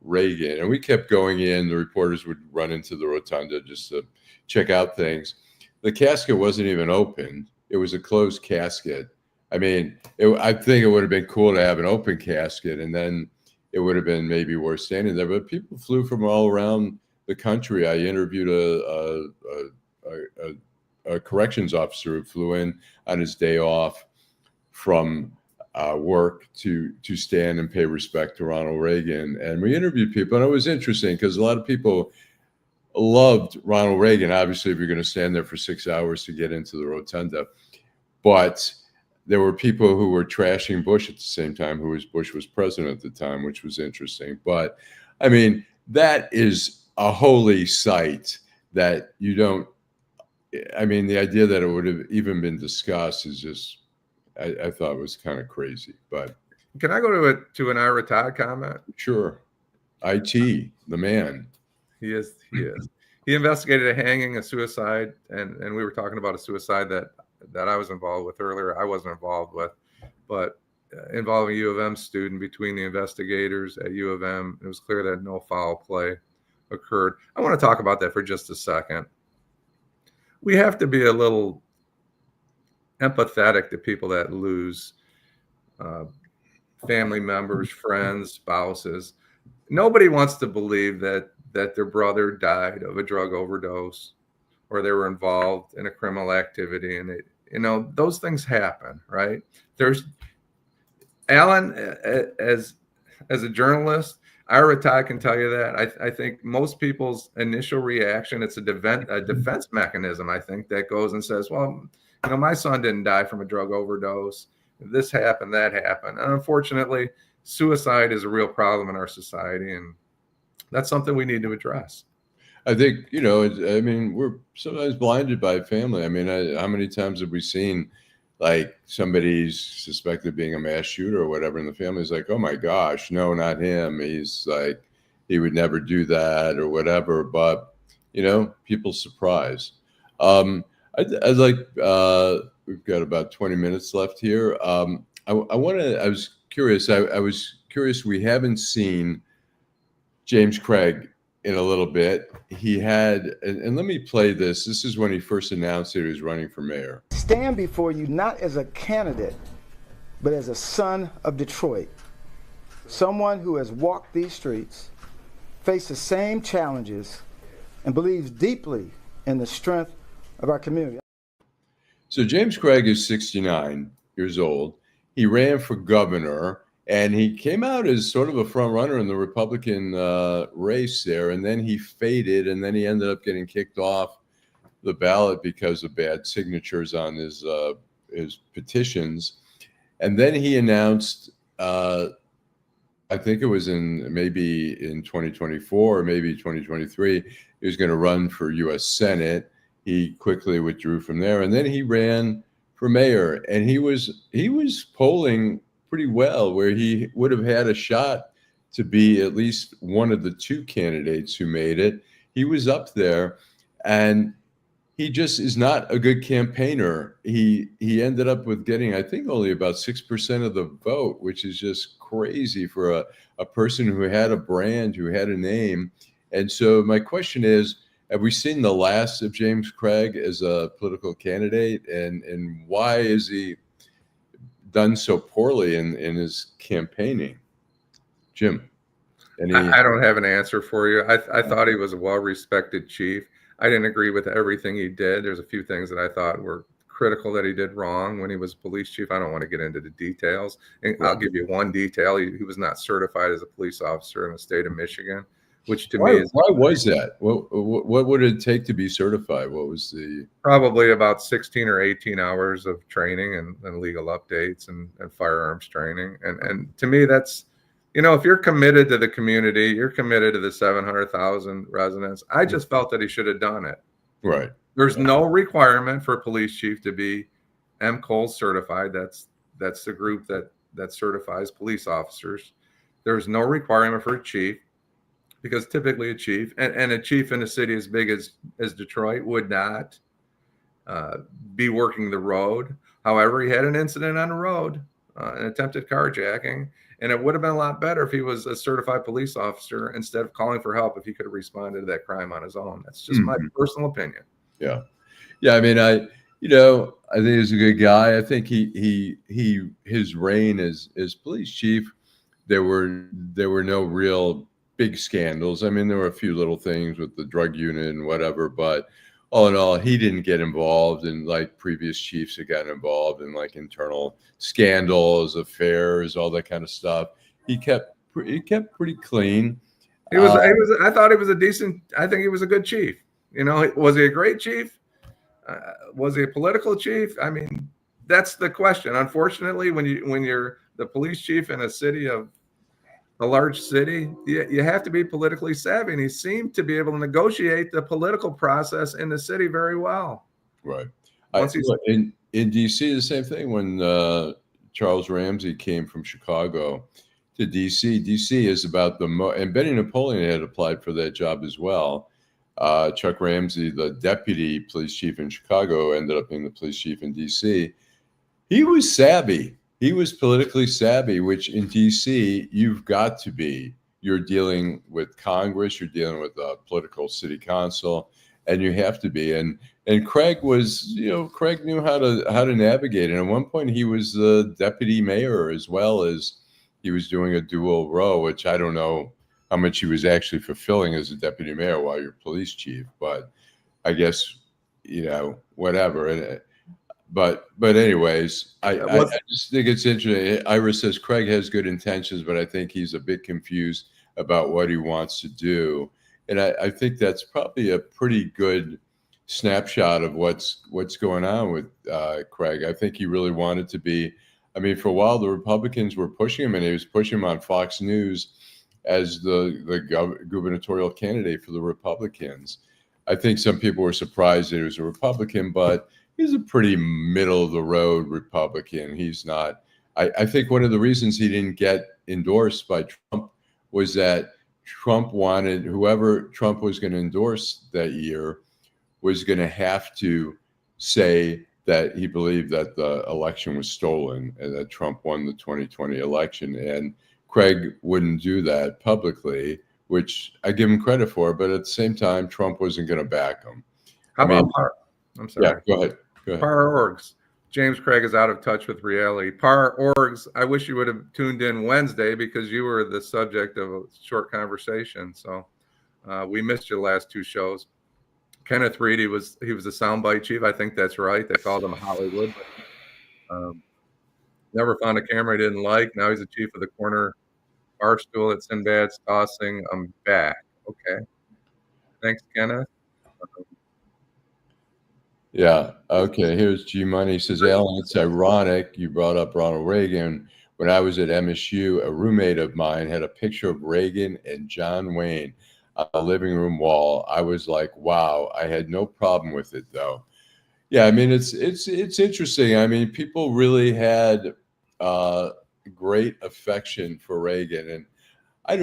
Reagan, and we kept going in. The reporters would run into the rotunda just to check out things. The casket wasn't even open. It was a closed casket. I mean, I think it would have been cool to have an open casket, and then it would have been maybe worth standing there. But people flew from all around the country. I interviewed a corrections officer who flew in on his day off from work to stand and pay respect to Ronald Reagan. And we interviewed people, and it was interesting because a lot of people loved Ronald Reagan. Obviously, if you're going to stand there for 6 hours to get into the rotunda, but there were people who were trashing Bush at the same time, Bush was president at the time, which was interesting. But I mean, that is a holy sight that you don't. I mean, the idea that it would have even been discussed is just, I thought it was kind of crazy. But can I go to an Ira Todd comment? Sure. IT, the man. He is. He investigated a hanging, a suicide, and we were talking about a suicide that I was involved with earlier. I wasn't involved with, but involving U of M student. Between the investigators at U of M, it was clear that no foul play occurred. I want to talk about that for just a second. We have to be a little empathetic to people that lose family members, friends, spouses. Nobody wants to believe that their brother died of a drug overdose or they were involved in a criminal activity. And those things happen, right? There's Allan, as a journalist, Ira Todd can tell you that. I think most people's initial reaction, it's a defense mechanism, I think, that goes and says, well, my son didn't die from a drug overdose. This happened, that happened. And unfortunately, suicide is a real problem in our society, and that's something we need to address. I think, I mean, we're sometimes blinded by family. I mean, how many times have we seen like somebody's suspected of being a mass shooter or whatever, and the family's like, oh my gosh, no, not him. He's like, he would never do that or whatever. But, you know, people's surprise. I'd like, we've got about 20 minutes left here. I was curious. I was curious. We haven't seen James Craig in a little bit. He had, and let me play this. This is when he first announced that he was running for mayor. Stand before you not as a candidate, but as a son of Detroit. Someone who has walked these streets, faced the same challenges, and believes deeply in the strength of our community. So James Craig is 69 years old. He ran for governor, and he came out as sort of a front runner in the Republican race there, and then he faded, and then he ended up getting kicked off the ballot because of bad signatures on his petitions. And then he announced, I think it was maybe in 2024 or maybe 2023, he was going to run for U.S. Senate. He quickly withdrew from there, and then he ran for mayor, and he was polling pretty well, where he would have had a shot to be at least one of the two candidates who made it. He was up there, and he just is not a good campaigner. He ended up with getting, I think, only about 6% of the vote, which is just crazy for a person who had a brand, who had a name. And so my question is, have we seen the last of James Craig as a political candidate? And why is he done so poorly in his campaigning? Jim? I don't have an answer for you. I thought he was a well-respected chief. I didn't agree with everything he did. There's a few things that I thought were critical that he did wrong when he was police chief. I don't want to get into the details. And I'll give you one detail. He was not certified as a police officer in the state of Michigan, which to me is... Why was that? What would it take to be certified? What was the... Probably about 16 or 18 hours of training and legal updates and firearms training. And to me, that's... You know, if you're committed to the community, you're committed to the 700,000 residents. I just felt that he should have done it. Right. There's no requirement for a police chief to be MCOL certified. That's the group that certifies police officers. There's no requirement for a chief, because typically a chief and a chief in a city as big as Detroit would not be working the road. However, he had an incident on the road, an attempted carjacking. And it would have been a lot better if he was a certified police officer instead of calling for help, if he could have responded to that crime on his own. That's just my personal opinion. Yeah. Yeah. I mean, I think he's a good guy. I think his reign as police chief, there were no real big scandals. I mean, there were a few little things with the drug unit and whatever, but all in all, he didn't get involved in like previous chiefs had gotten involved in like internal scandals, affairs, all that kind of stuff. He kept pretty clean. I thought he was a decent. I think he was a good chief. You know, was he a great chief? Was he a political chief? I mean, that's the question. Unfortunately, when you're the police chief in a large city, you have to be politically savvy, and he seemed to be able to negotiate the political process in the city very well. Right. In D.C., the same thing when Charles Ramsey came from Chicago to D.C. D.C. is about and Benny Napoleon had applied for that job as well. Chuck Ramsey, the deputy police chief in Chicago, ended up being the police chief in D.C. He was savvy. He was politically savvy, which in D.C. you've got to be. You're dealing with Congress, you're dealing with a political city council, and you have to be. And Craig was, Craig knew how to navigate. And at one point, he was the deputy mayor as well as he was doing a dual role, which I don't know how much he was actually fulfilling as a deputy mayor while you're police chief. But I guess, whatever. But anyways, I just think it's interesting. Ira says Craig has good intentions, but I think he's a bit confused about what he wants to do. And I think that's probably a pretty good snapshot of what's going on with Craig. I think he really wanted to be. I mean, for a while, the Republicans were pushing him, and he was pushing him on Fox News as the gubernatorial candidate for the Republicans. I think some people were surprised that he was a Republican, but he's a pretty middle of the road Republican. He's not. I think one of the reasons he didn't get endorsed by Trump was that Trump wanted whoever Trump was going to endorse that year was going to have to say that he believed that the election was stolen and that Trump won the 2020 election. And Craig wouldn't do that publicly, which I give him credit for. But at the same time, Trump wasn't going to back him. How about I'm sorry. Yeah, go ahead. Par Orgs. James Craig is out of touch with reality. Par Orgs, I wish you would have tuned in Wednesday because you were the subject of a short conversation. So we missed your last two shows. Kenneth Reed, he was a soundbite chief. I think that's right. They called him Hollywood. But, never found a camera he didn't like. Now he's the chief of the corner bar stool at Sinbad's Tossing. I'm back. Okay. Thanks, Kenneth. Yeah. Okay. Here's G Money. He says, Allan, it's ironic you brought up Ronald Reagan. When I was at MSU, a roommate of mine had a picture of Reagan and John Wayne on the living room wall. I was like, wow. I had no problem with it, though. Yeah. I mean, it's interesting. I mean, people really had great affection for Reagan, and I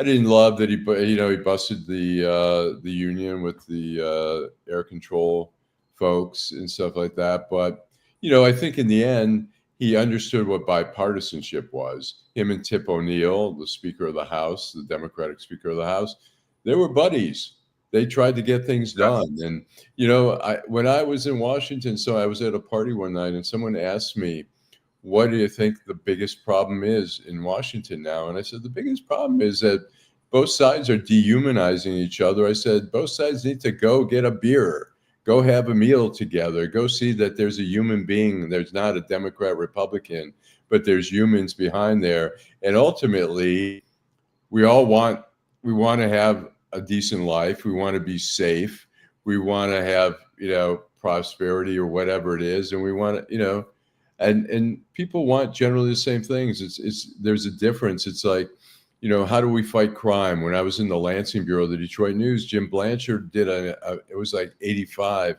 didn't love that he busted the union with the air control folks and stuff like that. But, I think in the end, he understood what bipartisanship was. Him and Tip O'Neill, the Speaker of the House, the Democratic Speaker of the House, they were buddies. They tried to get things done. And, when I was in Washington, so I was at a party one night and someone asked me, what do you think the biggest problem is in Washington now? And I said, the biggest problem is that both sides are dehumanizing each other. I said, both sides need to go get a beer. Go have a meal together. Go see that there's a human being. There's not a Democrat, Republican, but there's humans behind there. And ultimately, we want to have a decent life. We want to be safe. We want to have, prosperity or whatever it is. And we want to, and people want generally the same things. There's a difference. It's like, how do we fight crime? When I was in the Lansing Bureau of the Detroit News, Jim Blanchard did it was like 85,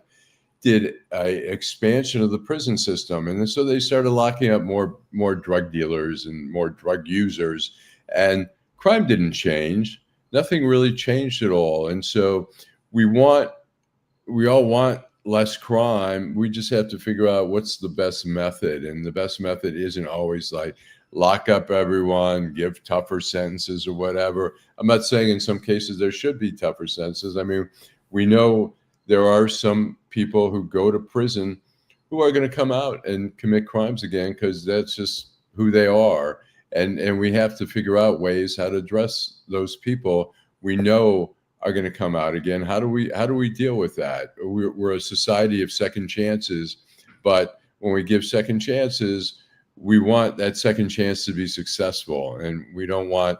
did a expansion of the prison system. And so they started locking up more drug dealers and more drug users, and crime didn't change. Nothing really changed at all. And so we all want less crime. We just have to figure out what's the best method. And the best method isn't always like lock up everyone, give tougher sentences or whatever. I'm not saying in some cases there should be tougher sentences. I mean, we know there are some people who go to prison who are going to come out and commit crimes again because that's just who they are. And we have to figure out ways how to address those people we know are going to come out again. How do we deal with that? We're a society of second chances, but when we give second chances, we want that second chance to be successful, and we don't want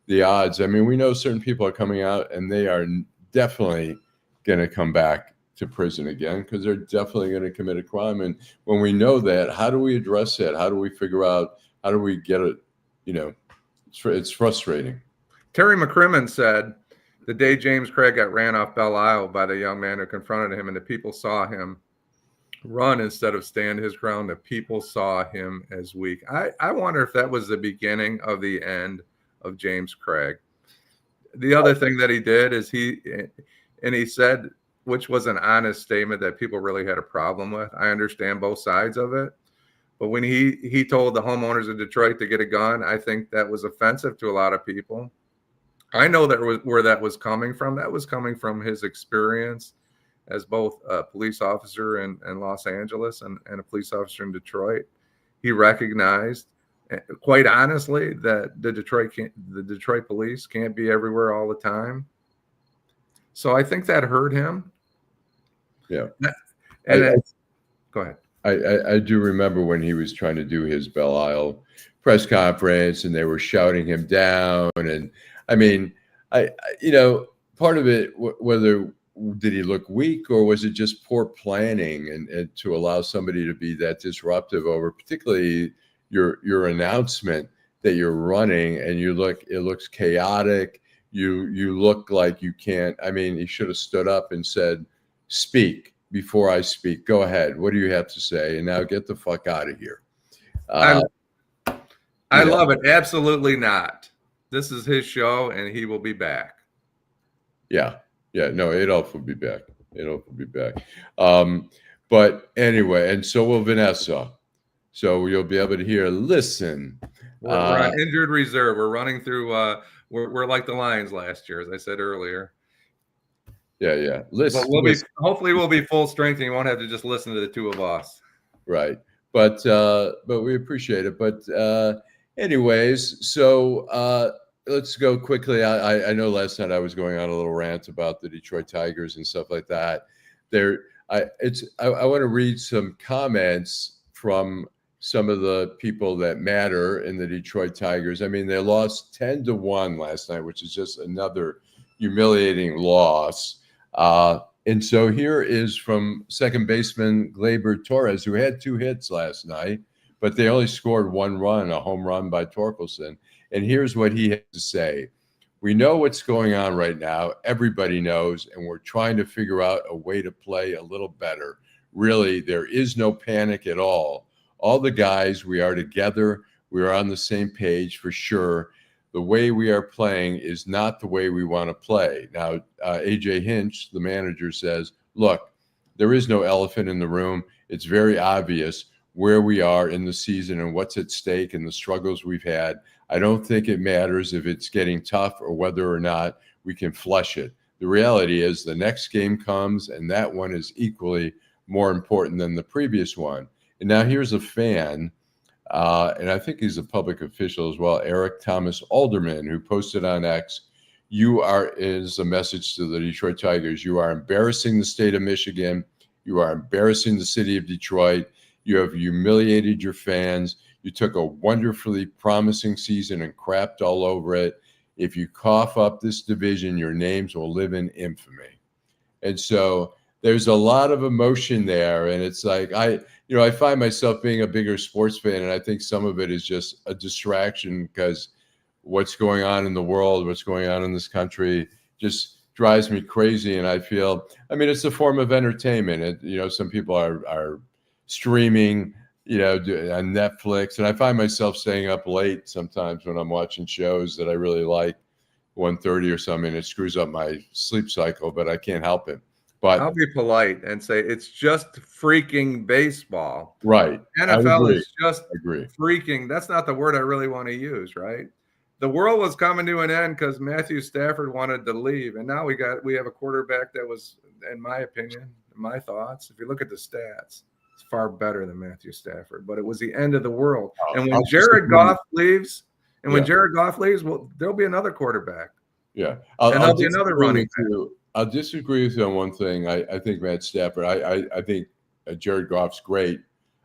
the odds. I mean, we know certain people are coming out and they are definitely going to come back to prison again because they're definitely going to commit a crime. And when we know that, how do we address that? How do we figure out, how do we get it? It's frustrating. Terry McCrimmon said the day James Craig got ran off Belle Isle by the young man who confronted him and the people saw him run instead of stand his ground, the people saw him as weak. I wonder if that was the beginning of the end of James Craig. The other thing that he did is he said, which was an honest statement that people really had a problem with. I understand both sides of it. But when he told the homeowners of Detroit to get a gun, I think that was offensive to a lot of people. I know where that was coming from. That was coming from his experience as both a police officer in Los Angeles and a police officer in Detroit. He recognized, quite honestly, that the Detroit police can't be everywhere all the time. So I think that hurt him. Yeah. And go ahead. I do remember when he was trying to do his Belle Isle press conference and they were shouting him down. And I mean, part of it, whether did he look weak or was it just poor planning and to allow somebody to be that disruptive over particularly your announcement that you're running and it looks chaotic. You look like you can't. I mean, he should have stood up and said, speak, before I speak. Go ahead. What do you have to say? And now get the fuck out of here. I yeah. love it. Absolutely not. This is his show, and he will be back. Yeah. No, Adolf will be back. But anyway, and so will Vanessa. So you'll be able to hear. Listen, We're on injured reserve. We're running through. We're like the Lions last year, as I said earlier. Yeah. But hopefully we'll be full strength, and you won't have to just listen to the two of us. Right. But we appreciate it. But anyways, so let's go quickly. I know last night I was going on a little rant about the Detroit Tigers and stuff like that. I want to read some comments from some of the people that matter in the Detroit Tigers. I mean, they lost 10-1 last night, which is just another humiliating loss. And so here is from second baseman Gleyber Torres, who had 2 hits last night, but they only scored 1 run, a home run by Torkelson. And here's what he had to say. We know what's going on right now. Everybody knows, and we're trying to figure out a way to play a little better. Really, there is no panic at all. All the guys, we are together. We are on the same page for sure. The way we are playing is not the way we want to play. Now, A.J. Hinch, the manager, says, look, there is no elephant in the room. It's very obvious where we are in the season and what's at stake and the struggles we've had. I don't think it matters if it's getting tough or whether or not we can flush it. The reality is the next game comes, and that one is equally more important than the previous one. And now here's a fan, and I think he's a public official as well, Eric Thomas Alderman, who posted on X, is a message to the Detroit Tigers. You are embarrassing the state of Michigan. You are embarrassing the city of Detroit. You have humiliated your fans. You took a wonderfully promising season and crapped all over it. If you cough up this division, your names will live in infamy. And so there's a lot of emotion there. And it's like, I find myself being a bigger sports fan, and I think some of it is just a distraction because what's going on in the world, what's going on in this country just drives me crazy. And I feel, it's a form of entertainment. Some people are streaming, on Netflix. And I find myself staying up late sometimes when I'm watching shows that I really like, 1:30 or something. It screws up my sleep cycle, but I can't help it. But I'll be polite and say it's just freaking baseball. Right. NFL is just freaking. That's not the word I really want to use, right? The world was coming to an end because Matthew Stafford wanted to leave. And now we have a quarterback that was, in my opinion, my thoughts, if you look at the stats, it's far better than Matthew Stafford. But it was the end of the world. And when Jared Goff leaves, well, there'll be another quarterback. Yeah. There'll be another running back. I'll disagree with you on one thing. I think Matt Stafford, I think Jared Goff's great.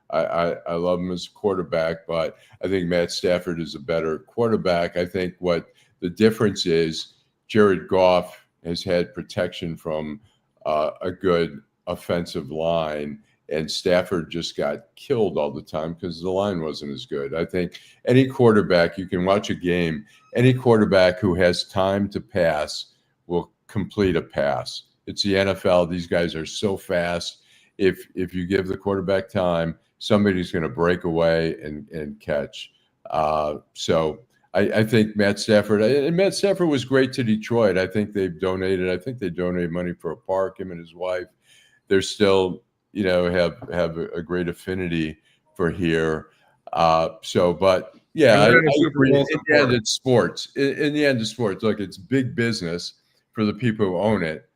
I love him as a quarterback, but I think Matt Stafford is a better quarterback. I think what the difference is, Jared Goff has had protection from a good offensive line, and Stafford just got killed all the time because the line wasn't as good. I think any quarterback, you can watch a game, any quarterback who has time to pass will complete a pass. It's the NFL. These guys are so fast. If you give the quarterback time, somebody's going to break away and catch. So I think Matt Stafford was great to Detroit. I think they donated money for a park, him and his wife. They're still, have a great affinity for here. But yeah, I agree. In the end, it's sports. In the end, it's sports. Look, it's big business for the people who own it.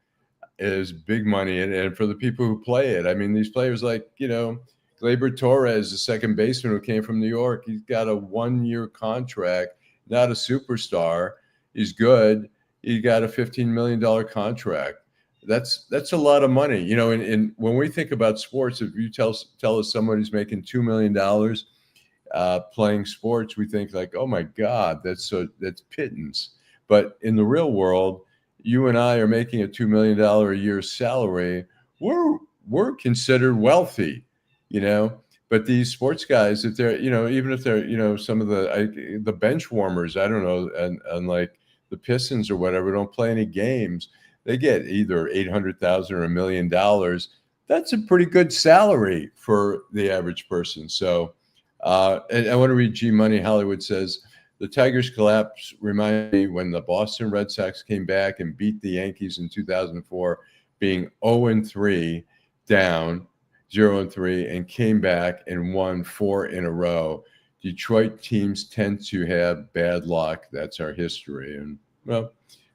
Is big money, and for the people who play it. These players like, Gleyber Torres, the second baseman who came from New York, he's got a 1-year contract, not a superstar. He's good. He got a $15 million contract. That's a lot of money. And when we think about sports, if you tell us somebody's making $2 million playing sports, we think like, oh my God, that's pittance. But in the real world, you and I are making a $2 million a year salary. We're considered wealthy, But these sports guys, if they're, even if they're, some of the bench warmers, I don't know, and like the Pistons or whatever, don't play any games. They get either $800,000 or $1 million. that's a pretty good salary for the average person. So, and I want to read G Money Hollywood says, the Tigers' collapse reminded me when the Boston Red Sox came back and beat the Yankees in 2004, being 0-3 down, 0-3, and came back and won 4 in a row. Detroit teams tend to have bad luck. That's our history. And, well,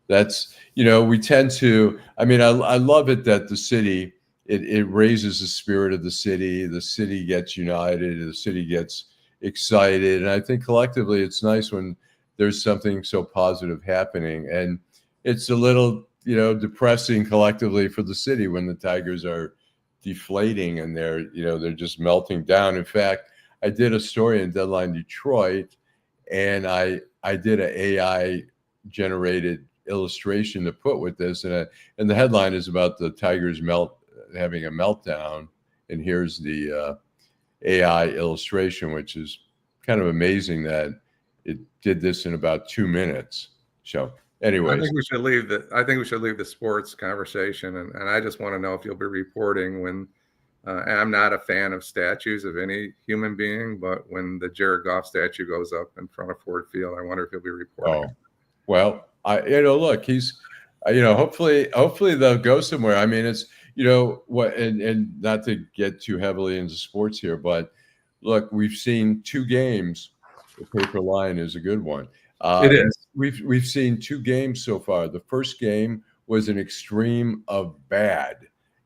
that's, we tend to, I mean, I love it that the city, it raises the spirit of the city gets united, the city gets excited. And I think collectively it's nice when there's something so positive happening. And it's a little, depressing collectively for the city when the Tigers are deflating and they're just melting down. In fact, I did a story in Deadline Detroit, and I did an AI generated illustration to put with this, and the headline is about the Tigers having a meltdown, and here's the AI illustration, which is kind of amazing that it did this in about 2 minutes. So, anyways, I think we should leave the sports conversation, and I just want to know if you'll be reporting when. And I'm not a fan of statues of any human being, but when the Jared Goff statue goes up in front of Ford Field, I wonder if he'll be reporting. Oh, well, look, he's, hopefully they'll go somewhere. I mean, it's, what, and not to get too heavily into sports here, but look, we've seen 2 games. The paper line is a good one. It is. We've seen 2 games so far. The first game was an extreme of bad,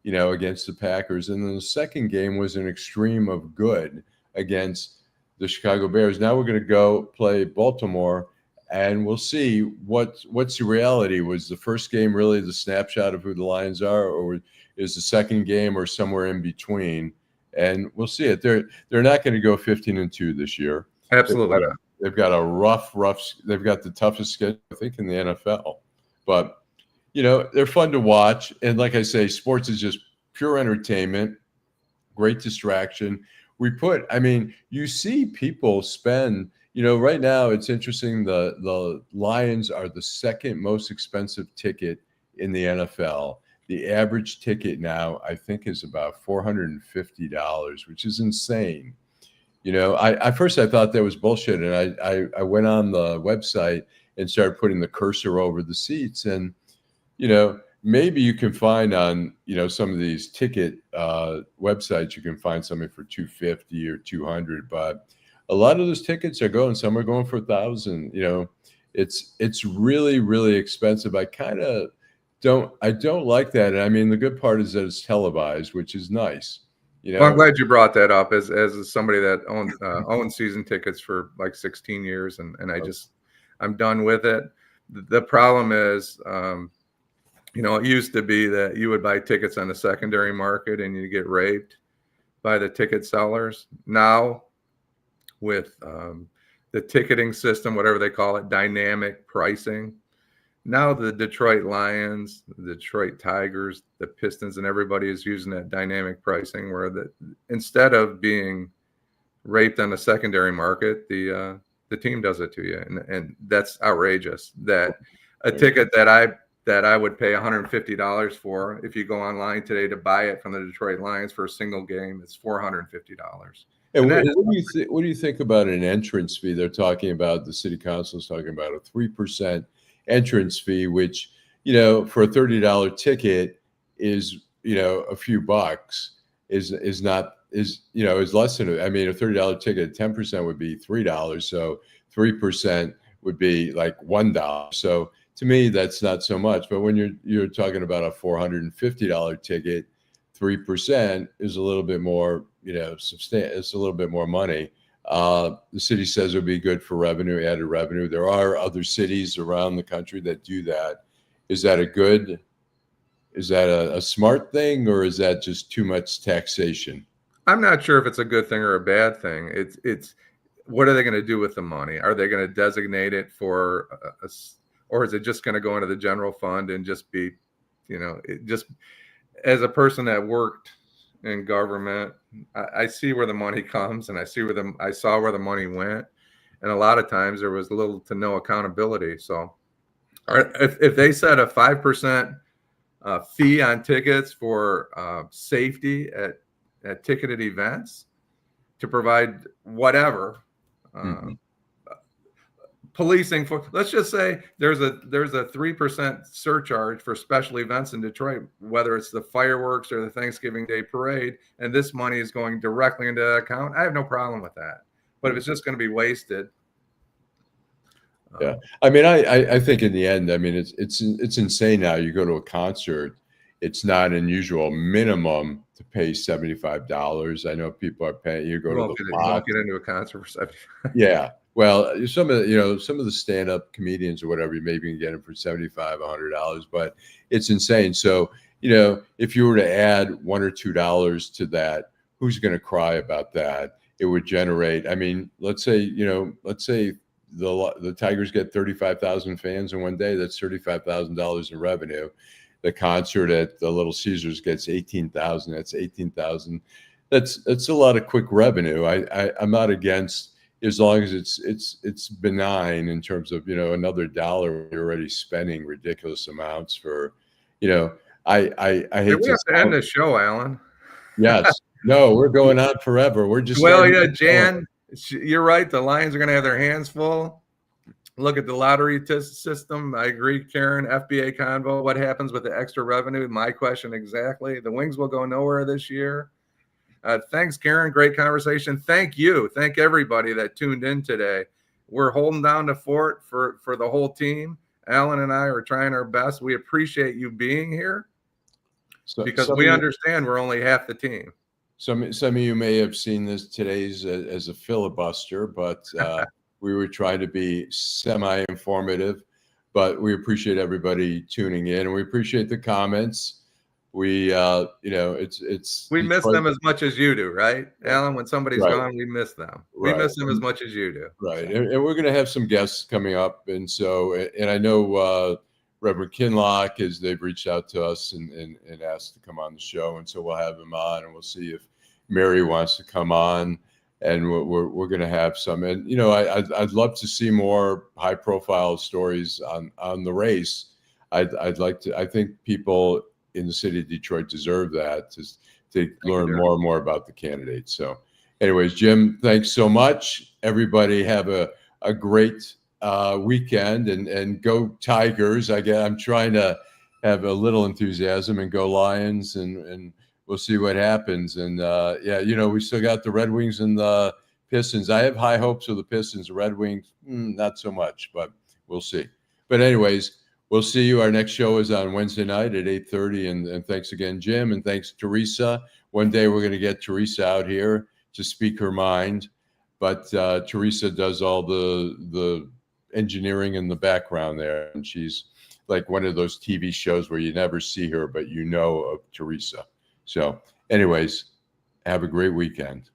against the Packers. And then the second game was an extreme of good against the Chicago Bears. Now we're going to go play Baltimore, and we'll see what's the reality. Was the first game really the snapshot of who the Lions are, or is the second game or somewhere in between? And we'll see it. They're not going to go 15-2 this year. Absolutely not. They've got a rough, they've got the toughest schedule, I think, in the NFL. But they're fun to watch. And like I say, sports is just pure entertainment, great distraction. You see people spend, right now it's interesting. The Lions are the second most expensive ticket in the NFL. The average ticket now, I think, is about $450, which is insane. At first I thought that was bullshit. And I went on the website and started putting the cursor over the seats, and maybe you can find on, some of these ticket websites, you can find something for $250 or $200, but a lot of those tickets some are going for $1,000. It's really, really expensive. I don't like that. And I mean, the good part is that it's televised, which is nice. Well, I'm glad you brought that up as somebody that owned season tickets for like 16 years. And I'm done with it. The problem is, it used to be that you would buy tickets on the secondary market and you get raped by the ticket sellers. Now, with the ticketing system, whatever they call it, dynamic pricing, now the Detroit Lions, the Detroit Tigers, the Pistons, and everybody is using that dynamic pricing where instead of being raped on the secondary market, the team does it to you. And that's outrageous that a ticket that I would pay $150 for, if you go online today to buy it from the Detroit Lions for a single game, it's $450. And what do you think about an entrance fee? They're talking about, the city council is talking about a 3% entrance fee, which, for a $30 ticket is, a few bucks, is less than, a $30 ticket, 10% would be $3. So 3% would be like $1. So to me, that's not so much. But when you're talking about a $450 ticket, 3% is a little bit more, it's a little bit more money. The city says it would be good for revenue, added revenue. There are other cities around the country that do that. Is that a smart thing, or is that just too much taxation? I'm not sure if it's a good thing or a bad thing. It's what are they going to do with the money? Are they going to designate it for or is it just going to go into the general fund and just be, just as a person that worked in government, I see where the money comes, and I saw where the money went. And a lot of times there was little to no accountability. So if they set a 5% fee on tickets for safety at ticketed events, to provide whatever policing for. Let's just say there's a 3% surcharge for special events in Detroit, whether it's the fireworks or the Thanksgiving Day parade, and this money is going directly into that account. I have no problem with that. But if it's just going to be wasted. Yeah, I mean, I think in the end, I mean, it's insane now. You go to a concert, it's not unusual minimum to pay $75. I know people are paying. You go to the you won't get into a concert for 70. Yeah, well, some of the stand-up comedians or whatever, you maybe can get them for $75, $100, but it's insane. So if you were to add $1 or $2 to that, who's going to cry about that? It would generate. I mean, let's say the Tigers get 35,000 fans in one day. That's $35,000 in revenue. The concert at the Little Caesars gets 18,000. That's 18,000. That's a lot of quick revenue. I'm not against, as long as it's benign in terms of another dollar. You're already spending ridiculous amounts for, I hate we have to end the show, Allan. Yes. No, we're going on forever. We're just Jan. You're right. The Lions are going to have their hands full. Look at the lottery system. I agree, Karen. FBA convo. What happens with the extra revenue? My question exactly. The Wings will go nowhere this year. Thanks, Karen. Great conversation. Thank you. Thank everybody that tuned in today. We're holding down the fort for the whole team. Allan and I are trying our best. We appreciate you being here because we understand we're only half the team. Some of you may have seen this today's as a filibuster, but we were trying to be semi-informative. But we appreciate everybody tuning in, and we appreciate the comments. We it's we miss them as much as you do, right, Allan? When somebody's gone, we miss them. We miss them as much as you do. Right, and we're going to have some guests coming up, and I know Reverend Kinlock, as they've reached out to us and asked to come on the show, and so we'll have him on, and we'll see if Mary wants to come on, and we're going to have some. And I'd love to see more high profile stories on the race. I'd like to. I think people in the city of Detroit deserve that to learn more and more about the candidates. So, anyways, Jim, thanks so much. Everybody have a great weekend and go Tigers. I'm trying to have a little enthusiasm and go Lions, and we'll see what happens. And we still got the Red Wings and the Pistons. I have high hopes of the Pistons. The Red Wings, not so much, but we'll see. But anyways, we'll see you. Our next show is on Wednesday night at 8:30. And thanks again, Jim, and thanks, Teresa. One day we're going to get Teresa out here to speak her mind, but Teresa does all the engineering in the background there, and she's like one of those TV shows where you never see her, but of Teresa. So anyways, have a great weekend.